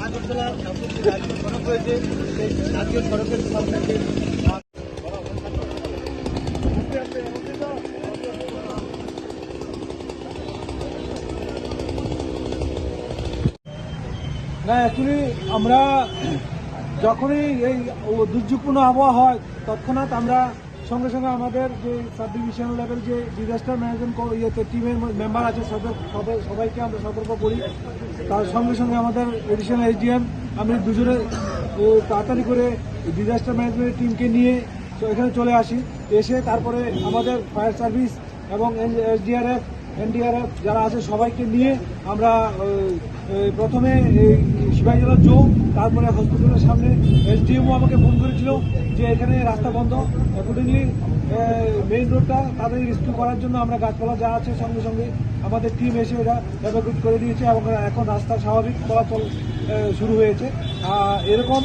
আগরতলা সড়ক রয়েছে সেই জাতীয় সড়কের সামনে না অ্যাকচুয়ালি আমরা যখনই এই দুর্যোগপূর্ণ আবহাওয়া হয় তৎক্ষণাৎ আমরা সঙ্গে সঙ্গে আমাদের যে সাব ডিভিশনাল লেভেল যে ডিজাস্টার ম্যানেজমেন্ট টিমের মেম্বার আছে সবাইকে আমরা সতর্ক করি। তার সঙ্গে সঙ্গে আমাদের এডিশনাল এসডিএম আমি দুজনে তাড়াতাড়ি করে ডিজাস্টার ম্যানেজমেন্টের টিমকে নিয়ে এখানে চলে আসি। এসে তারপরে আমাদের ফায়ার সার্ভিস এবং এসডিআরএফ এনডিআরএফ যারা আছে সবাইকে নিয়ে আমরা প্রথমে এই শিবাজীজলা চৌক, তারপরে হসপিটালের সামনে এসডিএমও আমাকে ফোন করেছিল যে এখানে রাস্তা বন্ধ, অ্যাকর্ডিংলি মেইন রোডটা তাদের রেস্কিউ করার জন্য আমরা গাছপালা যা আছে সঙ্গে সঙ্গে আমাদের টিম এসে ওরা এভাকুয়েট করে দিয়েছে এবং এখন রাস্তা স্বাভাবিক চলাচল শুরু হয়েছে। এরকম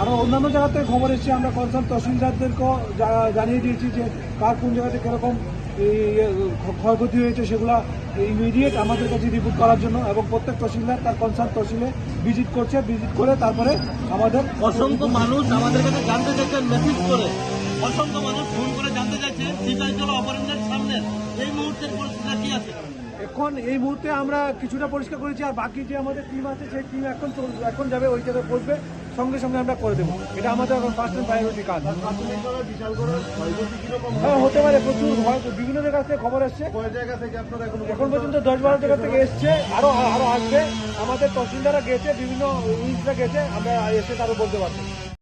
আরও অন্যান্য জায়গাতে খবর এসেছে, আমরা কনসার্ন তহসিলদারদেরকেও জানিয়ে দিয়েছি যে কার কোন জায়গাতে কীরকম ক্ষয়ক্ষতি হয়েছে সেগুলা ইমিডিয়েট আমাদের কাছে রিপোর্ট করার জন্য, এবং প্রত্যেক তহসিলদার তার কনসার্ন তহসিলে ভিজিট করছে। ভিজিট করে তারপরে আমাদের অসংখ্য মানুষ আমাদের কাছে জানতে চাইছে, মেসেজ করে অসংখ্য মানুষ ফোন করে জানতে চাইছে শিবাজীজলা অপারেশনের সামনে এই মুহূর্তের পরিস্থিতি কি আছে। এখন এই মুহূর্তে আমরা কিছুটা পরিষ্কার করেছি, আর বাকি যে আমাদের টিম আছে সেই টিম এখন যাবে ওই জায়গায় পড়বে, সঙ্গে সঙ্গে আমরা করে দেবো। এটা আমাদের এখন ফার্স্ট এন্ড প্রায়োরিটি কাজ। হ্যাঁ হতে পারে, প্রচুর ভয়, বিভিন্ন জায়গা থেকে খবর এসছে। এখন পর্যন্ত 10-12 জায়গা থেকে এসছে, আরো আসবে। আমাদের তহসিলদাররা গেছে, বিভিন্ন ইউনিটরা গেছে, আমরা এসে তারও বলতে পারবো।